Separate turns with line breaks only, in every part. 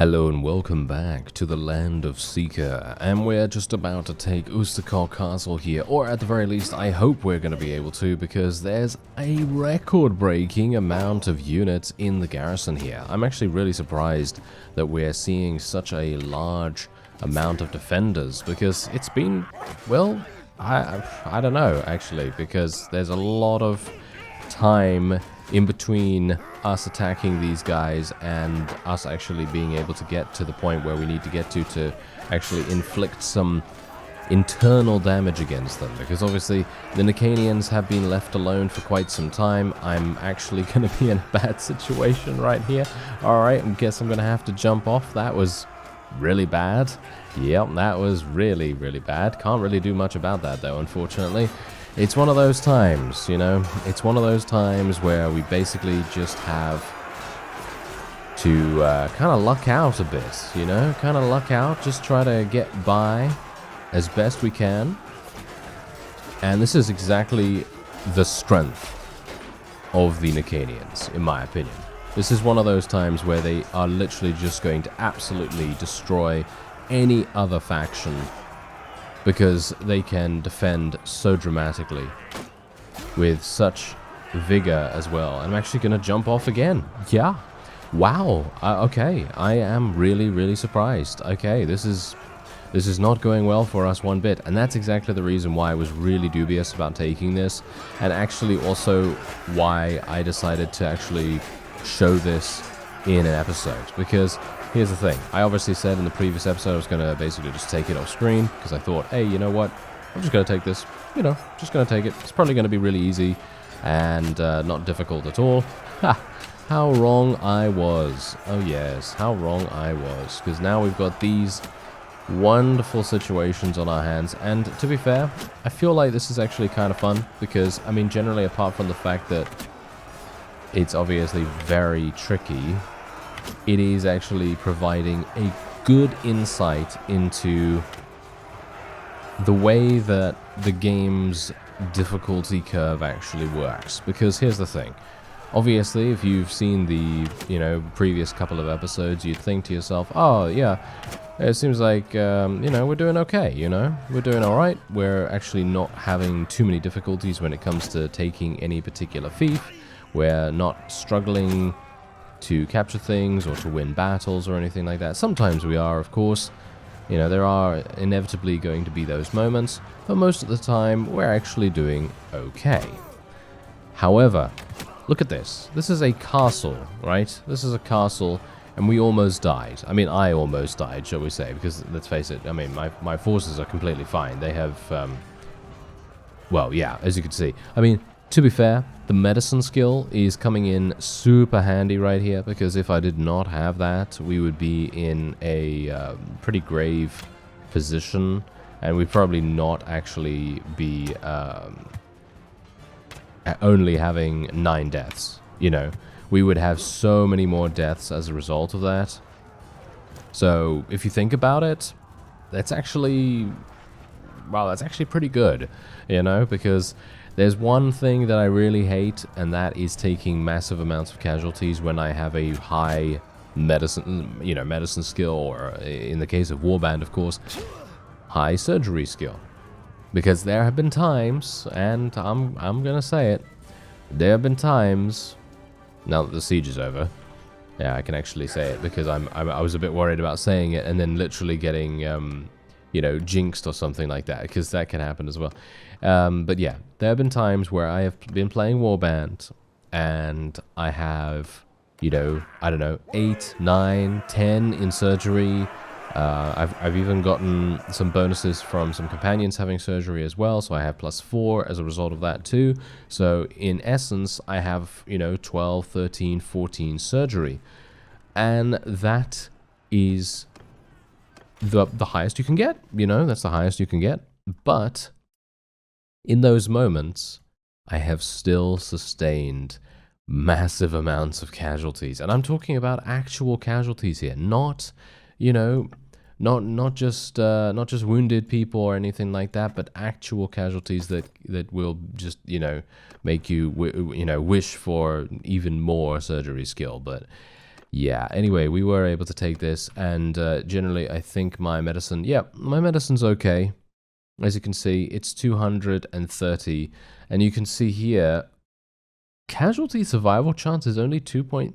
Hello and welcome back to the land of SIKA, and we're just about to take Ustakar Castle here, or at the very least I hope we're going to be able to, because there's a record-breaking amount of units in the garrison here. I'm actually really surprised that we're seeing such a large amount of defenders, because it's been, well, I don't know actually, because there's a lot of time in between us attacking these guys and us actually being able to get to the point where we need to get to actually inflict some internal damage against them, because obviously the NEKENIANs have been left alone for quite some time. I'm actually going to be in a bad situation right here. Alright, I guess I'm going to have to jump off. That was really bad. Yep, that was really bad. Can't really do much about that though, unfortunately. It's one of those times, you know, it's one of those times where we basically just have to kind of luck out a bit, you know, kind of luck out, just try to get by as best we can. And this is exactly the strength of the NEKENIANs, in my opinion. This is one of those times where they are literally just going to absolutely destroy any other faction, because they can defend so dramatically with such vigor as well. I'm actually going to jump off again. Yeah. Wow. Okay. I am really surprised. Okay, this is not going well for us one bit, and that's exactly the reason why I was really dubious about taking this, and actually also why I decided to actually show this in an episode, because here's the thing. I obviously said in the previous episode I was going to basically just take it off screen, because I thought, hey, you know what? I'm just going to take this. You know, just going to take it. It's probably going to be really easy and not difficult at all. Ha! How wrong I was. Oh yes, how wrong I was. Because now we've got these wonderful situations on our hands. And to be fair, I feel like this is actually kind of fun, because, I mean, generally apart from the fact that it's obviously very tricky, it is actually providing a good insight into the way that the game's difficulty curve actually works. Because here's the thing. Obviously, if you've seen the, you know, previous couple of episodes, you'd think to yourself, oh, yeah, it seems like, you know, we're doing okay, you know? We're doing alright. We're actually not having too many difficulties when it comes to taking any particular fief. We're not struggling to capture things or to win battles or anything like that. Sometimes we are, of course. You know, there are inevitably going to be those moments, but most of the time we're actually doing okay. However, look at this. This is a castle, right? This is a castle, and we almost died. I mean, I almost died, shall we say, because let's face it, I mean, my forces are completely fine. They have, well, yeah, as you can see. I mean, to be fair, the medicine skill is coming in super handy right here, because if I did not have that, we would be in a pretty grave position, and we'd probably not actually be only having 9 deaths, you know. We would have so many more deaths as a result of that. So, if you think about it, that's actually, well, that's actually pretty good, you know, because there's one thing that I really hate, and that is taking massive amounts of casualties when I have a high medicine, you know, medicine skill, or in the case of Warband, of course, high surgery skill. Because there have been times, and I'm gonna say it, there have been times, now that the siege is over, yeah, I can actually say it, because I was a bit worried about saying it and then literally getting, you know, jinxed or something like that, because that can happen as well. But yeah, there have been times where I have been playing Warband, and I have, you know, I don't know, 8, 9, 10 in surgery. I've even gotten some bonuses from some companions having surgery as well, so I have +4 as a result of that too. So in essence, I have, you know, 12, 13, 14 surgery. And that is the highest you can get, you know, that's the highest you can get. But in those moments, I have still sustained massive amounts of casualties. And I'm talking about actual casualties here, not, you know, not just wounded people or anything like that, but actual casualties that will just, you know, make you, you know, wish for even more surgery skill. But Yeah, anyway, we were able to take this, and generally I think my medicine, yeah, my medicine's okay. As you can see, it's 230, and you can see here, casualty survival chance is only 2 point...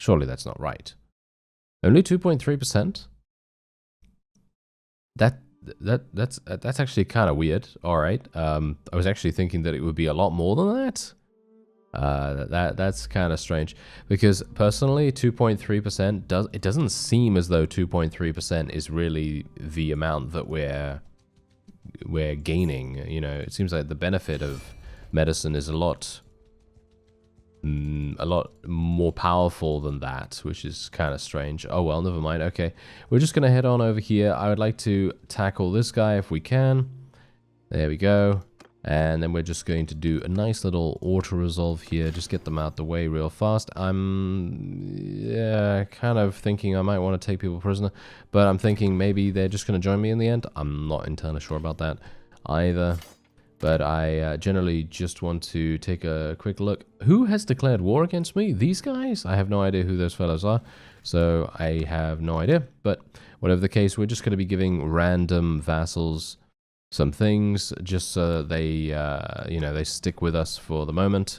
Surely that's not right. Only 2.3%? That's actually kind of weird. All right. I was actually thinking that it would be a lot more than that. That's kind of strange, because personally 2.3% it doesn't seem as though 2.3% is really the amount that we're gaining. You know, it seems like the benefit of medicine is a lot more powerful than that, which is kind of strange. Oh well, never mind. Okay, we're just gonna head on over here. I would like to tackle this guy if we can. There we go. And then we're just going to do a nice little auto-resolve here. Just get them out the way real fast. I'm kind of thinking I might want to take people prisoner. But I'm thinking maybe they're just going to join me in the end. I'm not entirely sure about that either. But I generally just want to take a quick look. Who has declared war against me? These guys? I have no idea who those fellows are. So I have no idea. But whatever the case, we're just going to be giving random vassals some things, just so they, you know, they stick with us for the moment.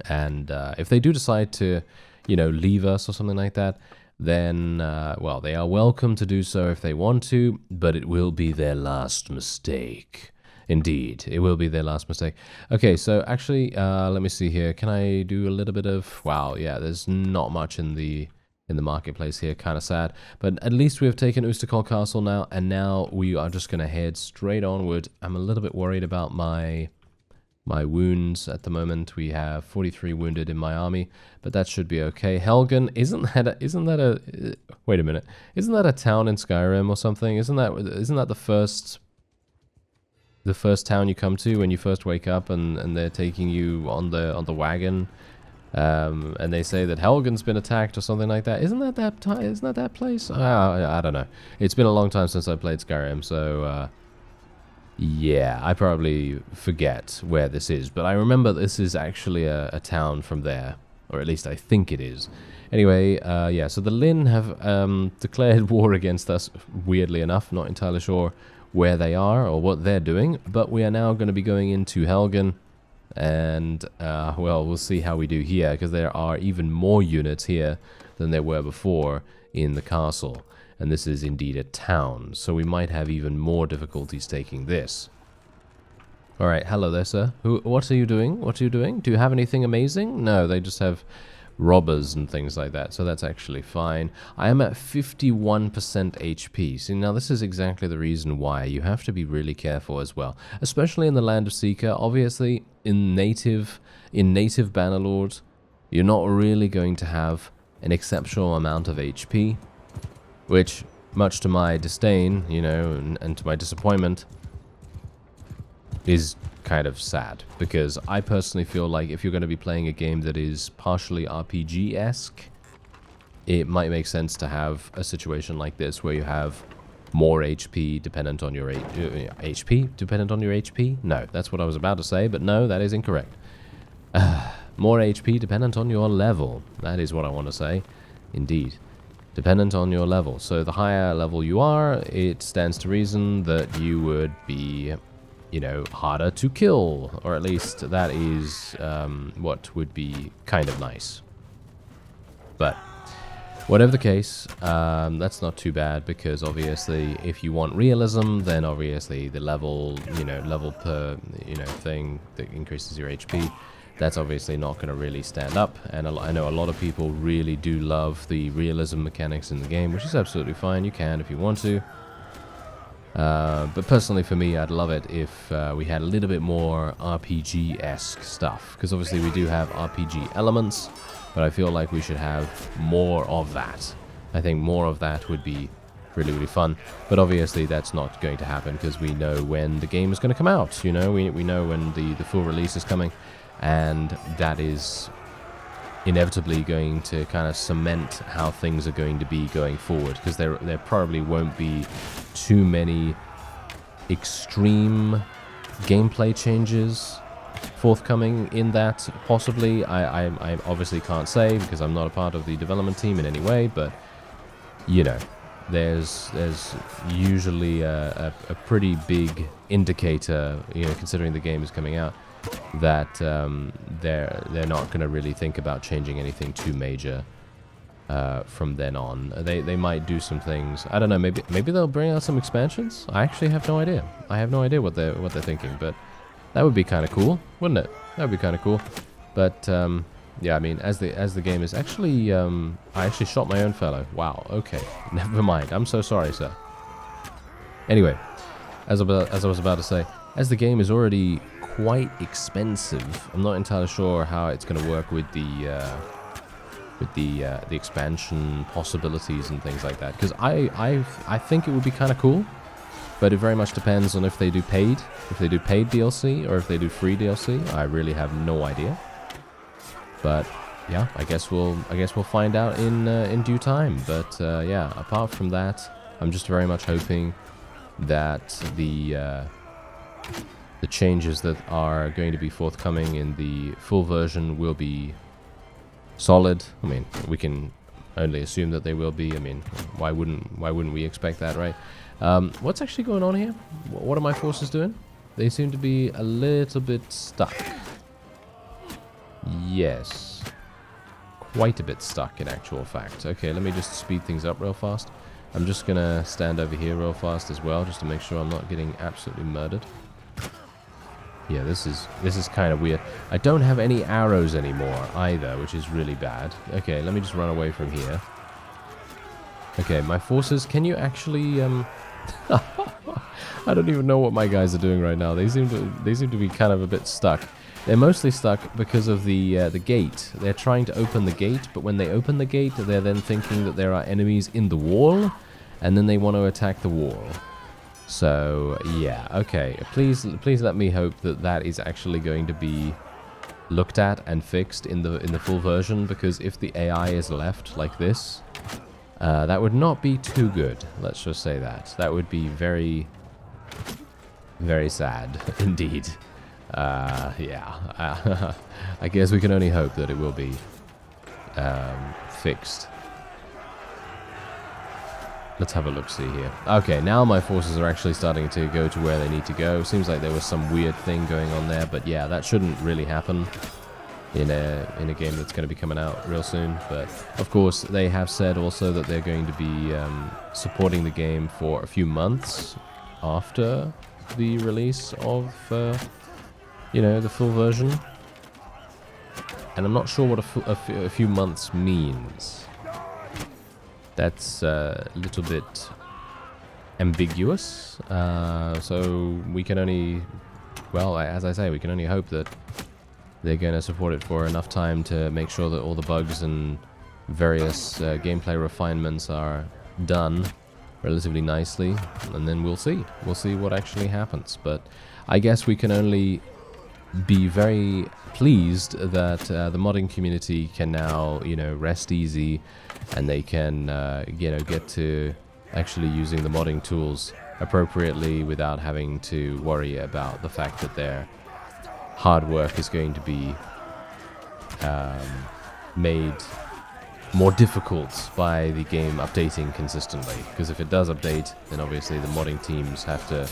And if they do decide to, you know, leave us or something like that, then, well, they are welcome to do so if they want to, but it will be their last mistake. Indeed, it will be their last mistake. Okay, so actually, let me see here. Can I do a little bit of... Wow, yeah, there's not much in the marketplace here, kind of sad, but at least we have taken Ustakal Castle now, and now we are just going to head straight onward. I'm a little bit worried about my wounds at the moment. We have 43 wounded in my army, but that should be okay. Helgen, isn't that a wait a minute, isn't that a town in Skyrim or something? Isn't that the first town you come to when you first wake up, and they're taking you on the wagon? And they say that Helgen's been attacked or something like that. Isn't that that place? I don't know. It's been a long time since I played Skyrim, so yeah, I probably forget where this is. But I remember this is actually a town from there, or at least I think it is. Anyway, yeah, so the Lin have declared war against us, weirdly enough. Not entirely sure where they are or what they're doing, but we are now going to be going into Helgen. And, well, we'll see how we do here, because there are even more units here than there were before in the castle. And this is indeed a town, so we might have even more difficulties taking this. Alright, hello there, sir. What are you doing? What are you doing? Do you have anything amazing? No, they just have robbers and things like that, so that's actually fine. I am at 51% HP. See, now this is exactly the reason why you have to be really careful as well, especially in the land of SIKA. Obviously, in native Bannerlord, you're not really going to have an exceptional amount of HP, which, much to my disdain, you know, and to my disappointment, is kind of sad, because I personally feel like if you're going to be playing a game that is partially RPG-esque, it might make sense to have a situation like this where you have more HP dependent on your HP dependent on your HP? No, that's what I was about to say, but no, that is incorrect. More HP dependent on your level. That is what I want to say. Indeed. Dependent on your level. So the higher level you are, it stands to reason that you would be, you know, harder to kill, or at least that is what would be kind of nice. But whatever the case, that's not too bad, because obviously if you want realism, then obviously the level, you know, level per, you know, thing that increases your HP, that's obviously not going to really stand up. And I know a lot of people really do love the realism mechanics in the game, which is absolutely fine. You can if you want to. But personally for me, I'd love it if we had a little bit more RPG-esque stuff, because obviously we do have RPG elements, but I feel like we should have more of that. I think more of that would be really, really fun, but obviously that's not going to happen, because we know when the game is going to come out, you know, we know when the full release is coming, and that is inevitably going to kind of cement how things are going to be going forward, because there probably won't be too many extreme gameplay changes forthcoming in that, possibly. I obviously can't say because I'm not a part of the development team in any way, but, you know, there's usually a pretty big indicator, you know, considering the game is coming out, that they're not going to really think about changing anything too major from then on. They might do some things. I don't know. Maybe they'll bring out some expansions. I actually have no idea. I have no idea what they're thinking, but that would be kind of cool, wouldn't it? That would be kind of cool. But yeah, I mean, as the game is actually, I actually shot my own fellow. Wow. Okay. Never mind. I'm so sorry, sir. Anyway, as I was about to say, as the game is already quite expensive, I'm not entirely sure how it's going to work with the expansion possibilities and things like that. Because I think it would be kind of cool, but it very much depends on if they do paid DLC or if they do free DLC. I really have no idea. But yeah, I guess we'll find out in due time. But yeah, apart from that, I'm just very much hoping that the changes that are going to be forthcoming in the full version will be solid. I mean, we can only assume that they will be. I mean, why wouldn't we expect that, right? What's actually going on here? What are my forces doing? They seem to be a little bit stuck. Yes. Quite a bit stuck, in actual fact. Okay, let me just speed things up real fast. I'm just gonna stand over here real fast as well, just to make sure I'm not getting absolutely murdered. Yeah, this is kind of weird. I don't have any arrows anymore either, which is really bad. Okay, let me just run away from here. Okay, my forces, can you actually I don't even know what my guys are doing right now. They seem to be kind of a bit stuck. They're mostly stuck because of the gate. They're trying to open the gate, but when they open the gate, they're then thinking that there are enemies in the wall, and then they want to attack the wall. So yeah, okay. Please let me hope that that is actually going to be looked at and fixed in the full version, because if the AI is left like this, that would not be too good. Let's just say that. That would be very, very sad indeed. Yeah. I guess we can only hope that it will be fixed. Let's have a look-see here. Okay, now my forces are actually starting to go to where they need to go. Seems like there was some weird thing going on there, but yeah, that shouldn't really happen in a game that's going to be coming out real soon. But of course, they have said also that they're going to be supporting the game for a few months after the release of you know, the full version. And I'm not sure what a few months means. That's a little bit ambiguous. So we can only, well, as I say, we can only hope that they're going to support it for enough time to make sure that all the bugs and various gameplay refinements are done relatively nicely. And then we'll see. We'll see what actually happens. But I guess we can only be very pleased that the modding community can now, you know, rest easy, and they can, you know, get to actually using the modding tools appropriately without having to worry about the fact that their hard work is going to be made more difficult by the game updating consistently. Because if it does update, then obviously the modding teams have to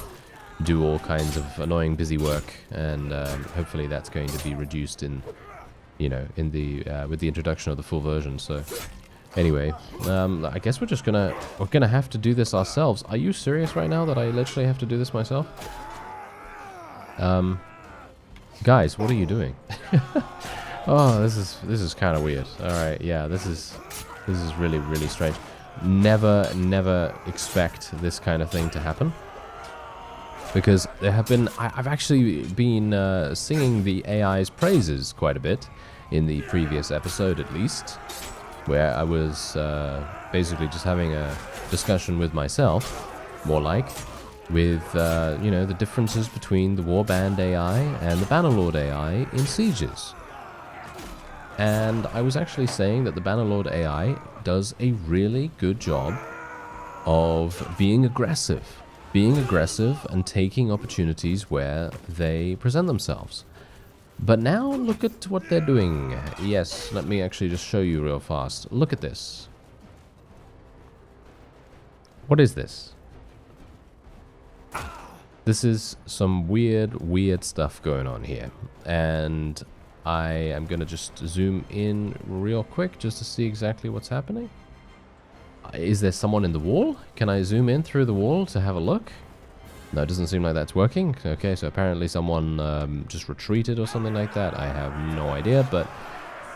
do all kinds of annoying busy work, and hopefully that's going to be reduced in, you know, in the with the introduction of the full version. So anyway, I guess we're gonna have to do this ourselves. Are you serious right now that I literally have to do this myself? Guys, what are you doing? Oh, this is kind of weird. All right, yeah, this is really strange. Never expect this kind of thing to happen. Because there have been, I've actually been singing the AI's praises quite a bit in the previous episode, at least, where I was basically just having a discussion with myself, more like, with you know, the differences between the Warband AI and the Bannerlord AI in sieges. And I was actually saying that the Bannerlord AI does a really good job of being aggressive and taking opportunities where they present themselves. But now look at what they're doing. Yes, let me actually just show you real fast. Look at this. What is this? This is some weird stuff going on here. And I am going to just zoom in real quick just to see exactly what's happening. Is there someone in the wall? Can I zoom in through the wall to have a look? No, it doesn't seem like that's working. Okay, so apparently someone just retreated or something like that. I have no idea, but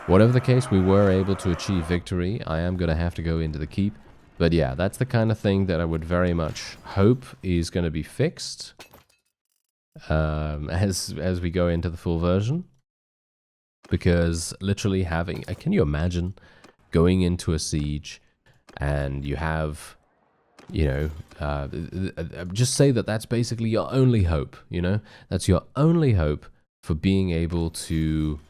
whatever the case, we were able to achieve victory. I am going to have to go into the keep. But yeah, that's the kind of thing that I would very much hope is going to be fixed as we go into the full version. Because literally having... can you imagine going into a siege and you have... you know, just say that that's basically your only hope, you know? That's your only hope for being able to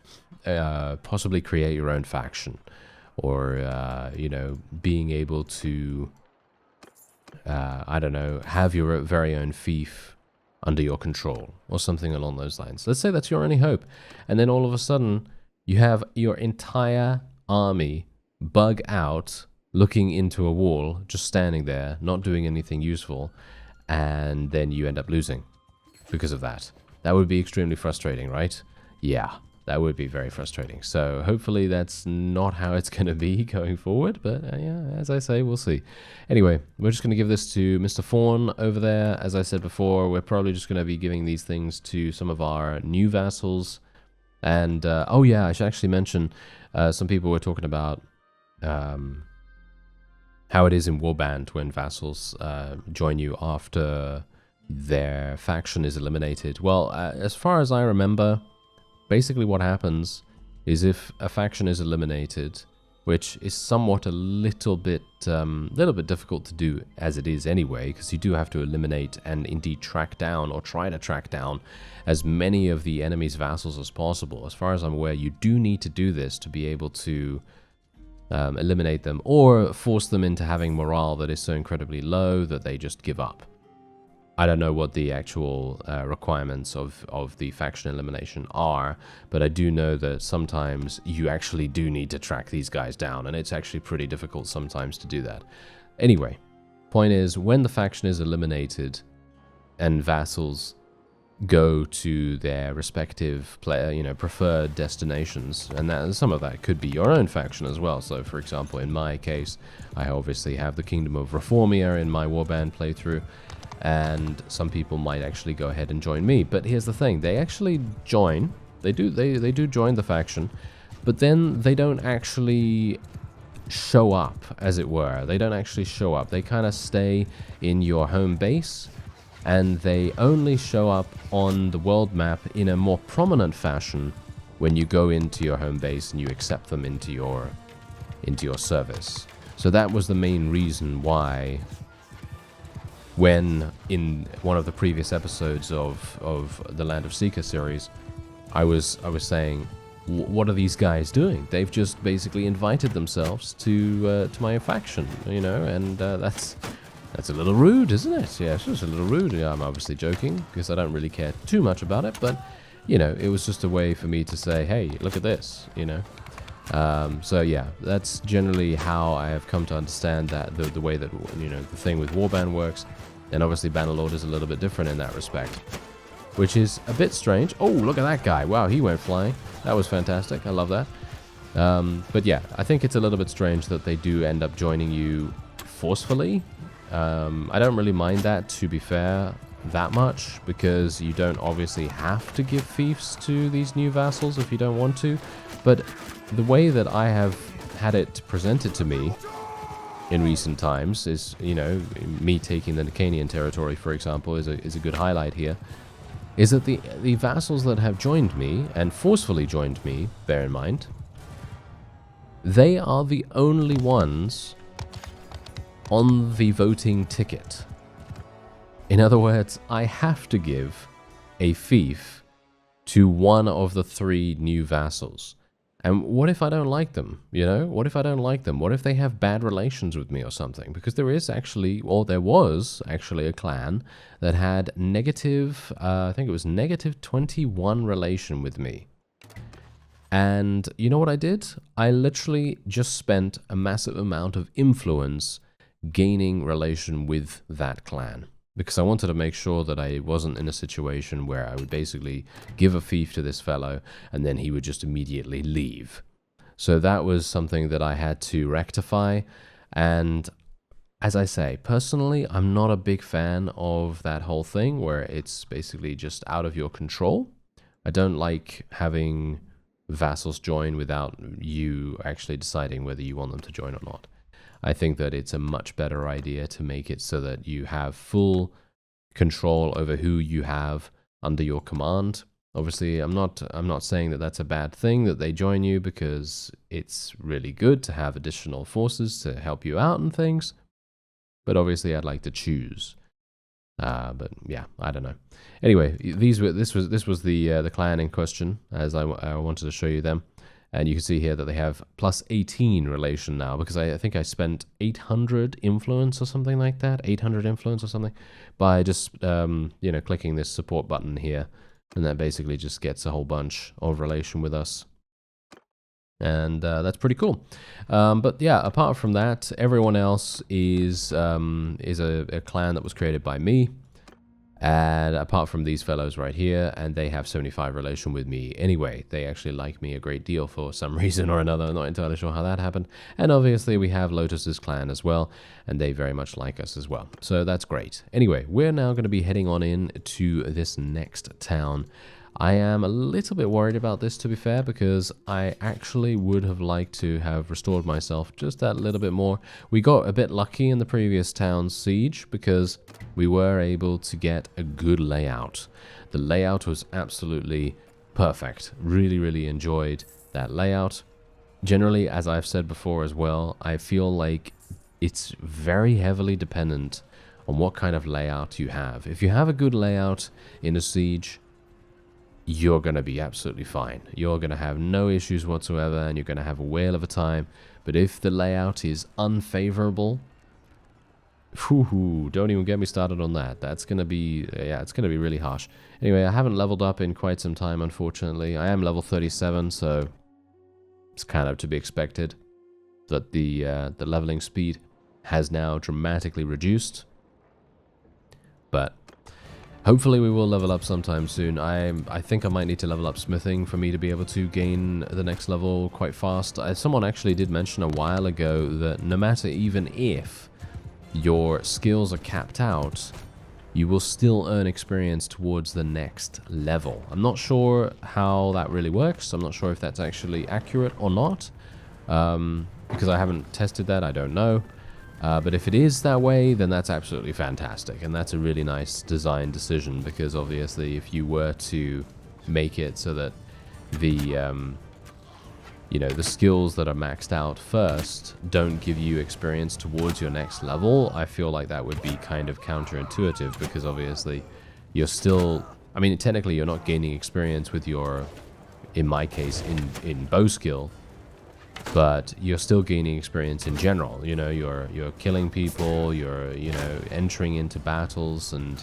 possibly create your own faction. Or, you know, being able to, I don't know, have your very own fief under your control. Or something along those lines. Let's say that's your only hope. And then all of a sudden, you have your entire army bug out... looking into a wall, just standing there, not doing anything useful, and then you end up losing because of that. That would be extremely frustrating, right? Yeah, that would be very frustrating. So hopefully that's not how it's going to be going forward, but yeah, as I say, we'll see. Anyway, we're just going to give this to Mr. Fawn over there. As I said before, we're probably just going to be giving these things to some of our new vassals. And, oh yeah, I should actually mention, some people were talking about... how it is in Warband when vassals join you after their faction is eliminated. Well, as far as I remember, basically what happens is if a faction is eliminated, which is somewhat a little bit difficult to do as it is anyway, because you do have to eliminate and indeed track down or try to track down as many of the enemy's vassals as possible. As far as I'm aware, you do need to do this to be able to eliminate them or force them into having morale that is so incredibly low that they just give up. I don't know what the actual requirements of the faction elimination are, but I do know that sometimes you actually do need to track these guys down, and it's actually pretty difficult sometimes to do that. Anyway, point is, when the faction is eliminated and vassals go to their respective preferred destinations, and that some of that could be your own faction as well. So for example, in my case, I obviously have the Kingdom of Reformia in my Warband playthrough, and some people might actually go ahead and join me. But here's the thing, they actually join, they do join the faction, but then they don't actually show up, as it were. They don't actually show up. They kind of stay in your home base, and they only show up on the world map in a more prominent fashion when you go into your home base and you accept them into your service. So that was the main reason why, when in one of the previous episodes of the Land of SIKA series, I was saying, what are these guys doing? They've just basically invited themselves to my faction, you know, and that's a little rude, isn't it? Yeah, it's just a little rude. Yeah, I'm obviously joking, because I don't really care too much about it, but, you know, it was just a way for me to say, hey, look at this, you know. So yeah, that's generally how I have come to understand that, the way that, you know, the thing with Warband works, and obviously Bannerlord is a little bit different in that respect, which is a bit strange. Oh, look at that guy. Wow, he went flying. That was fantastic. I love that. But yeah, I think it's a little bit strange that they do end up joining you forcefully. I don't really mind that, to be fair, that much, because you don't obviously have to give fiefs to these new vassals if you don't want to, but the way that I have had it presented to me in recent times is, you know, me taking the NEKENIAN territory, for example, is a good highlight here, is that the vassals that have joined me, and forcefully joined me, bear in mind, they are the only ones on the voting ticket. In other words, I have to give a fief to one of the 3 new vassals. And what if I don't like them, you know? What if I don't like them? What if they have bad relations with me or something? Because there is actually, or there was actually, a clan that had negative, I think it was negative 21 relation with me. And you know what I did? I literally just spent a massive amount of influence gaining relation with that clan. Because I wanted to make sure that I wasn't in a situation where I would basically give a fief to this fellow and then he would just immediately leave. So that was something that I had to rectify. And as I say, personally, I'm not a big fan of that whole thing where it's basically just out of your control. I don't like having vassals join without you actually deciding whether you want them to join or not. I think that it's a much better idea to make it so that you have full control over who you have under your command. Obviously, I'm not saying that that's a bad thing that they join you, because it's really good to have additional forces to help you out and things. But obviously, I'd like to choose. But yeah, I don't know. Anyway, this was the clan in question, as I wanted to show you them. And you can see here that they have plus 18 relation now, because I think I spent 800 influence or something like that, 800 influence or something, by just you know, clicking this support button here, and that basically just gets a whole bunch of relation with us. And that's pretty cool. But yeah, apart from that, everyone else is a clan that was created by me. And apart from these fellows right here, and they have 75 relation with me anyway. They actually like me a great deal for some reason or another. I'm not entirely sure how that happened. And obviously we have Lotus's clan as well, and they very much like us as well. So that's great. Anyway, we're now going to be heading on in to this next town. I am a little bit worried about this, to be fair, because I actually would have liked to have restored myself just that little bit more. We got a bit lucky in the previous town's siege because we were able to get a good layout. The layout was absolutely perfect. Really, really enjoyed that layout. Generally, as I've said before as well, I feel like it's very heavily dependent on what kind of layout you have. If you have a good layout in a siege, you're going to be absolutely fine. You're going to have no issues whatsoever, and you're going to have a whale of a time. But if the layout is unfavorable, don't even get me started on that. That's going to be, yeah, it's going to be really harsh. Anyway, I haven't leveled up in quite some time, unfortunately. I am level 37, so it's kind of to be expected that the leveling speed has now dramatically reduced. But hopefully we will level up sometime soon. I think I might need to level up smithing for me to be able to gain the next level quite fast. Someone actually did mention a while ago that no matter even if your skills are capped out, you will still earn experience towards the next level. I'm not sure how that really works. I'm not sure if that's actually accurate or not, because I haven't tested that. I don't know. But if it is that way, then that's absolutely fantastic, and that's a really nice design decision, because obviously if you were to make it so that the you know, the skills that are maxed out first don't give you experience towards your next level, I feel like that would be kind of counterintuitive, because obviously you're still, I mean, technically you're not gaining experience with your, in my case, in bow skill, but you're still gaining experience in general. You know, you're killing people, you're, you know, entering into battles, and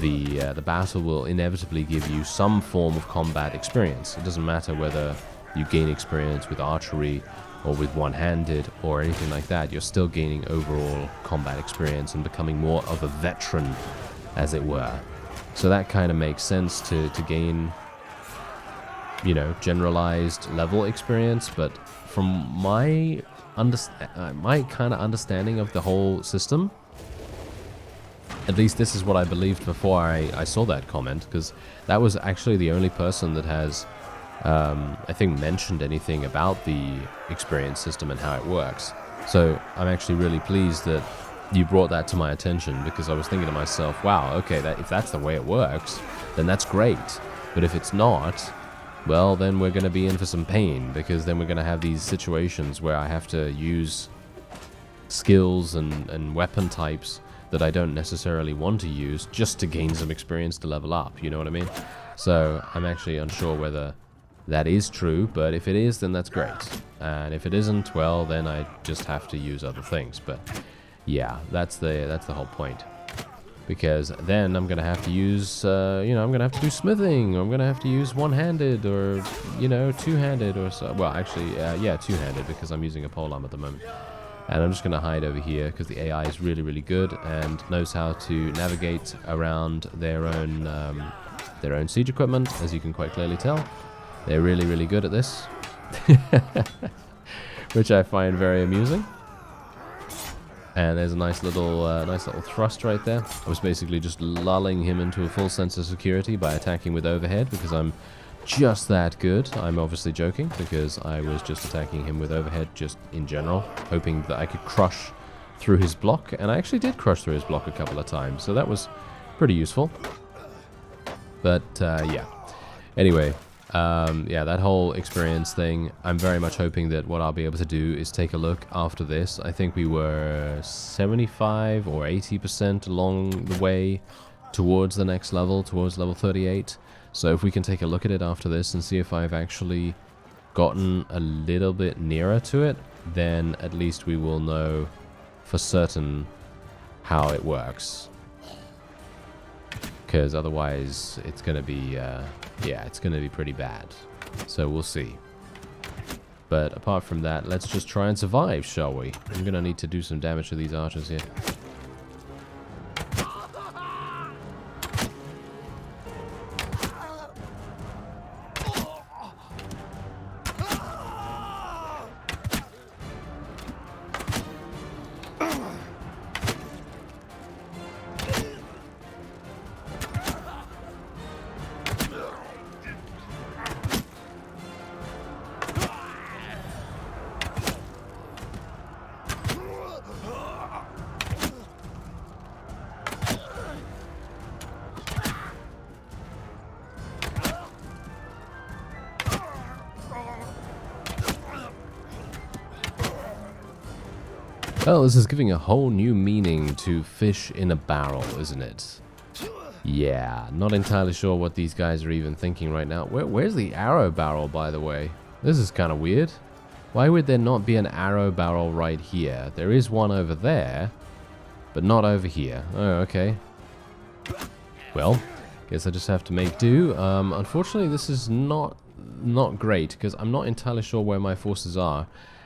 the battle will inevitably give you some form of combat experience. It doesn't matter whether you gain experience with archery or with one-handed or anything like that. You're still gaining overall combat experience and becoming more of a veteran, as it were. So that kind of makes sense to gain, you know, generalized level experience. But from my kind of understanding of the whole system, at least this is what I believed before I saw that comment, because that was actually the only person that has, I think, mentioned anything about the experience system and how it works. So I'm actually really pleased that you brought that to my attention, because I was thinking to myself, wow, okay, if that's the way it works, then that's great. But if it's not, well, then we're going to be in for some pain, because then we're going to have these situations where I have to use skills and weapon types that I don't necessarily want to use just to gain some experience to level up, you know what I mean? So I'm actually unsure whether that is true, but if it is, then that's great. And if it isn't, well, then I just have to use other things. But yeah, that's the whole point. because then I'm going to have to use, you know, I'm going to have to do smithing, or I'm going to have to use one-handed, or, you know, two-handed, or so. Well, actually, yeah, two-handed, because I'm using a polearm at the moment. And I'm just going to hide over here, because the AI is really, really good, and knows how to navigate around their own siege equipment, as you can quite clearly tell. They're really, really good at this, which I find very amusing. And there's a nice little thrust right there. I was basically just lulling him into a full sense of security by attacking with overhead, because I'm just that good. I'm obviously joking, because I was just attacking him with overhead just in general, hoping that I could crush through his block. And I actually did crush through his block a couple of times, so that was pretty useful. But yeah. Anyway, yeah, that whole experience thing, I'm very much hoping that what I'll be able to do is take a look after this. I think we were 75 or 80% along the way towards the next level, towards level 38. So if we can take a look at it after this and see if I've actually gotten a little bit nearer to it, then at least we will know for certain how it works. Because otherwise it's going to be, yeah, it's going to be pretty bad. So we'll see. But apart from that, let's just try and survive, shall we? I'm going to need to do some damage to these archers here. Well, this is giving a whole new meaning to fish in a barrel, isn't it? Yeah, not entirely sure what these guys are even thinking right now. Where's the arrow barrel, by the way? This is kind of weird. Why would there not be an arrow barrel right here? There is one over there, but not over here. Oh, okay. Well, guess I just have to make do. Unfortunately, this is not great, because I'm not entirely sure where my forces are.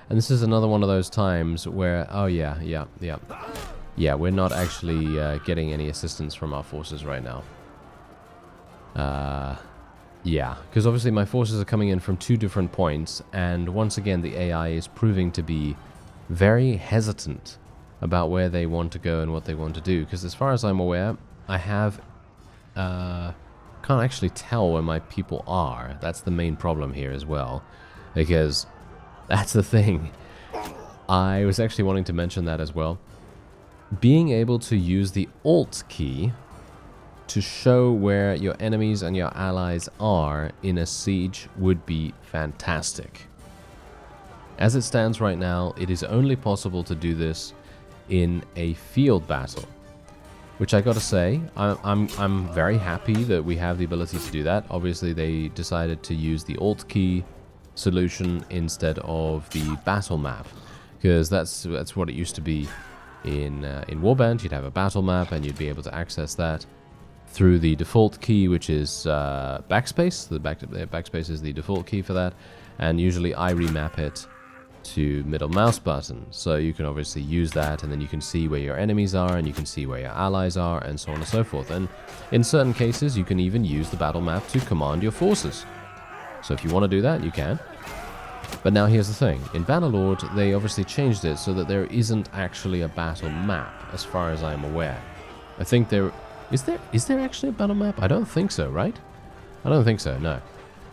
And this is another one of those times where, oh yeah, we're not actually getting any assistance from our forces right now. Yeah, because obviously my forces are coming in from 2 different points, and once again the AI is proving to be very hesitant about where they want to go and what they want to do. Because as far as I'm aware, I have, can't actually tell where my people are. That's the main problem here as well, because that's the thing. I was actually wanting to mention that as well. Being able to use the Alt key to show where your enemies and your allies are in a siege would be fantastic. As it stands right now, it is only possible to do this in a field battle, which I gotta say, I'm very happy that we have the ability to do that. Obviously, they decided to use the Alt key solution instead of the battle map, because that's what it used to be in Warband. You'd have a battle map and you'd be able to access that through the default key, which is backspace. The backspace is the default key for that, and usually I remap it to middle mouse button, so you can obviously use that, and then you can see where your enemies are and you can see where your allies are, and so on and so forth. And in certain cases you can even use the battle map to command your forces. So if you want to do that, you can. But now here's the thing. In Bannerlord, they obviously changed it so that there isn't actually a battle map, as far as I'm aware. I think there... Is there actually a battle map? I don't think so, right? I don't think so, no.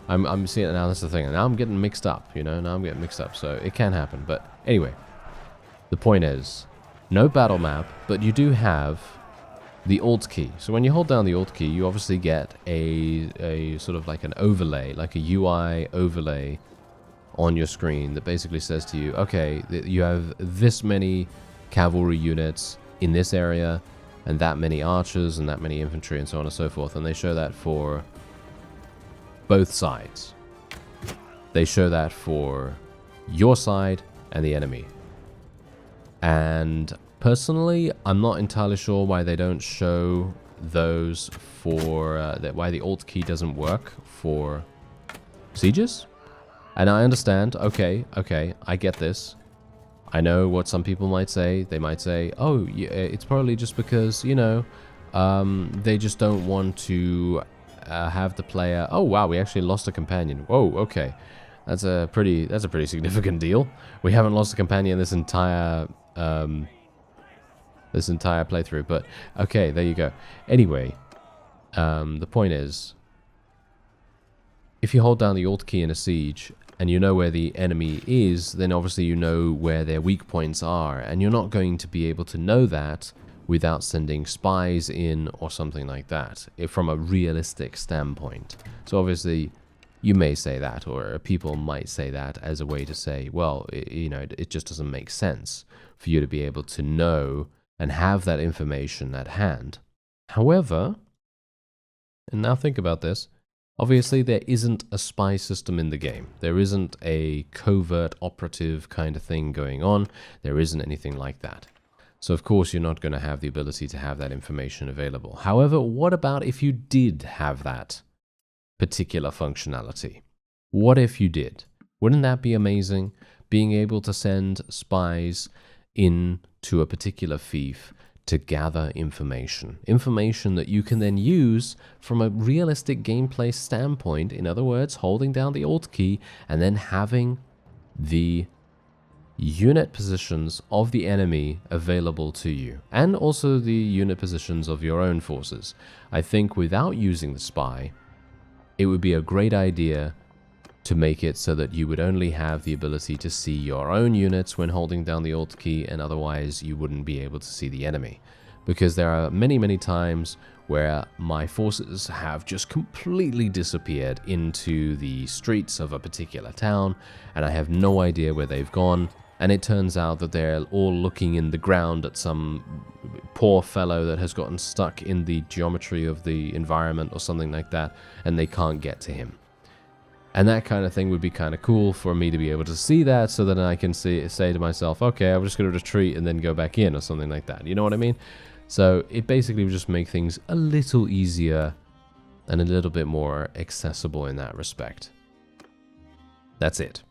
I'm seeing it now, that's the thing. And now I'm getting mixed up, you know? Now I'm getting mixed up, so it can happen. But anyway, the point is, no battle map, but you do have the Alt key. So when you hold down the Alt key, you obviously get a sort of like an overlay, like a UI overlay on your screen that basically says to you, okay, you have this many cavalry units in this area, and that many archers, and that many infantry, and so on and so forth. And they show that for both sides. They show that for your side and the enemy. And Personally, I'm not entirely sure why they don't show those for why the alt key doesn't work for sieges. And I understand. Okay, I get this. I know what some people might say. They might say, oh, yeah, it's probably just because, you know, they just don't want to have the player. Oh wow, we actually lost a companion. Whoa, okay, that's a pretty significant deal. We haven't lost a companion this entire playthrough, but okay, there you go. Anyway, the point is, if you hold down the alt key in a siege and you know where the enemy is, then obviously you know where their weak points are, and you're not going to be able to know that without sending spies in or something like that, from a realistic standpoint. So obviously you may say that, or people might say that as a way to say, well, you know, it just doesn't make sense for you to be able to know and have that information at hand. However, and now think about this, obviously there isn't a spy system in the game. There isn't a covert operative kind of thing going on. There isn't anything like that. So of course you're not going to have the ability to have that information available. However, what about if you did have that particular functionality? What if you did? Wouldn't that be amazing? Being able to send spies into a particular fief to gather information. Information that you can then use from a realistic gameplay standpoint. In other words, holding down the alt key and then having the unit positions of the enemy available to you, and also the unit positions of your own forces. I think without using the spy, it would be a great idea to make it so that you would only have the ability to see your own units when holding down the alt key, and otherwise you wouldn't be able to see the enemy. Because there are many times where my forces have just completely disappeared into the streets of a particular town, and I have no idea where they've gone. And it turns out that they're all looking in the ground at some poor fellow that has gotten stuck in the geometry of the environment or something like that, and they can't get to him. And that kind of thing would be kind of cool for me to be able to see that, so that I can say to myself, okay, I'm just going to retreat and then go back in or something like that. You know what I mean? So it basically would just make things a little easier and a little bit more accessible in that respect. That's it.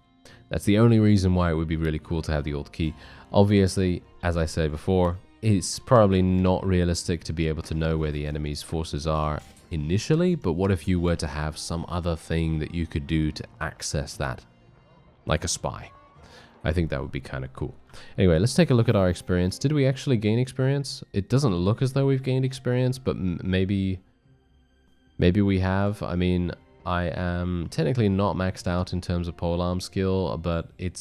That's the only reason why it would be really cool to have the alt key. Obviously, as I said before, it's probably not realistic to be able to know where the enemy's forces are initially, but what if you were to have some other thing that you could do to access that, like a spy? I think that would be kind of cool. Anyway, let's take a look at our experience. Did we actually gain experience? It doesn't look as though we've gained experience, but maybe we have. I mean, I am technically not maxed out in terms of polearm skill, but it's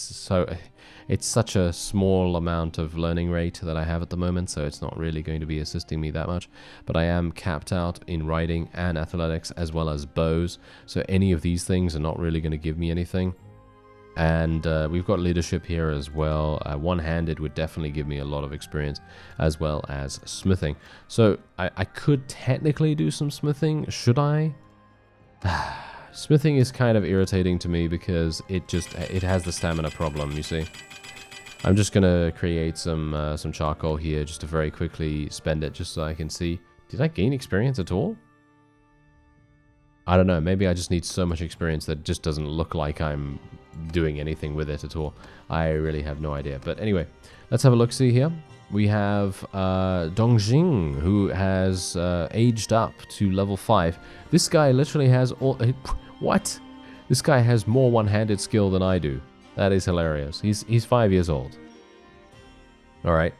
such a small amount of learning rate that I have at the moment, so it's not really going to be assisting me that much. But I am capped out in riding and athletics as well as bows, so any of these things are not really going to give me anything. And we've got leadership here as well. One-handed would definitely give me a lot of experience, as well as smithing. So I could technically do some smithing. Should I? Smithing is kind of irritating to me because it has the stamina problem, you see. I'm just gonna create some charcoal here just to very quickly spend it, just so I can see. Did I gain experience at all? I don't know, maybe I just need so much experience that it just doesn't look like I'm doing anything with it at all. I really have no idea. But anyway, let's have a look-see here. We have Dongjing, who has aged up to level 5. This guy literally has all... What? This guy has more one-handed skill than I do. That is hilarious. He's 5 years old. Alright.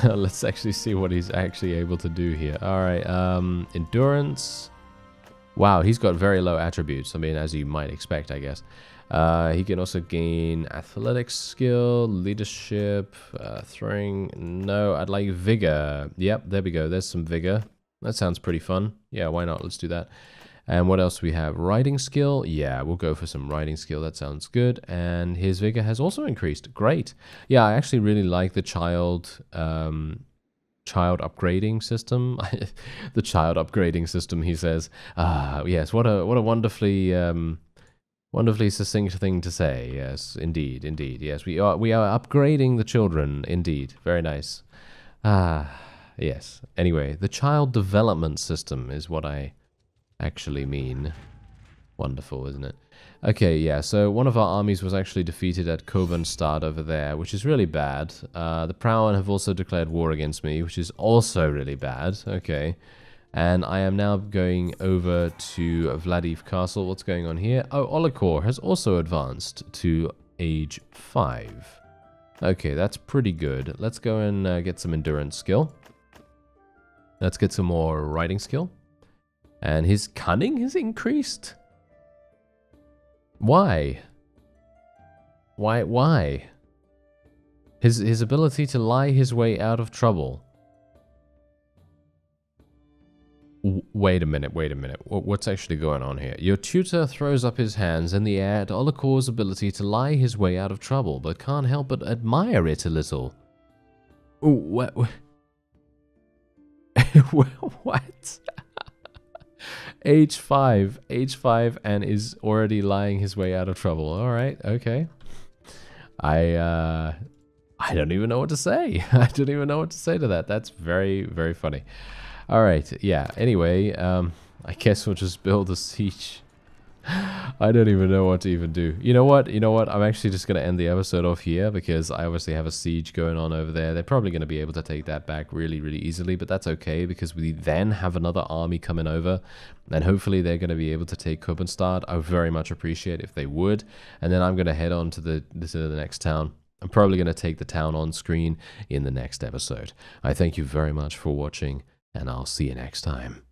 Let's actually see what he's actually able to do here. Alright, endurance. Wow, he's got very low attributes. I mean, as you might expect, I guess. He can also gain athletics skill, leadership, throwing. No, I'd like vigor. Yep, there we go. There's some vigor. That sounds pretty fun. Yeah, why not? Let's do that. And what else do we have? Riding skill. Yeah, we'll go for some riding skill. That sounds good. And his vigor has also increased. Great. Yeah, I actually really like the child upgrading system. The child upgrading system, he says. Yes, what a wonderfully Wonderfully succinct thing to say. Yes, indeed, indeed. Yes, we are upgrading the children. Indeed, very nice. Ah, yes. Anyway, the child development system is what I actually mean. Wonderful, isn't it? Okay, yeah, so one of our armies was actually defeated at Koblenstad over there, which is really bad. The Prowen have also declared war against me, which is also really bad. Okay. And I am now going over to Vladiv Castle. What's going on here? Oh, Olikor has also advanced to age 5. Okay, that's pretty good. Let's go and get some endurance skill. Let's get some more riding skill. And his cunning has increased. Why? Why? His ability to lie his way out of trouble. Wait a minute. What's actually going on here? Your tutor throws up his hands in the air at Olikor's ability to lie his way out of trouble, but can't help but admire it a little. What? What? Age 5, and is already lying his way out of trouble. All right, okay. I don't even know what to say. I don't even know what to say to that. That's very, very funny. All right, yeah. Anyway, I guess we'll just build a siege. I don't even know what to even do. You know what? I'm actually just going to end the episode off here because I obviously have a siege going on over there. They're probably going to be able to take that back really, really easily, but that's okay because we then have another army coming over and hopefully they're going to be able to take Koblenstad. I would very much appreciate if they would. And then I'm going to head on to the next town. I'm probably going to take the town on screen in the next episode. I thank you very much for watching and I'll see you next time.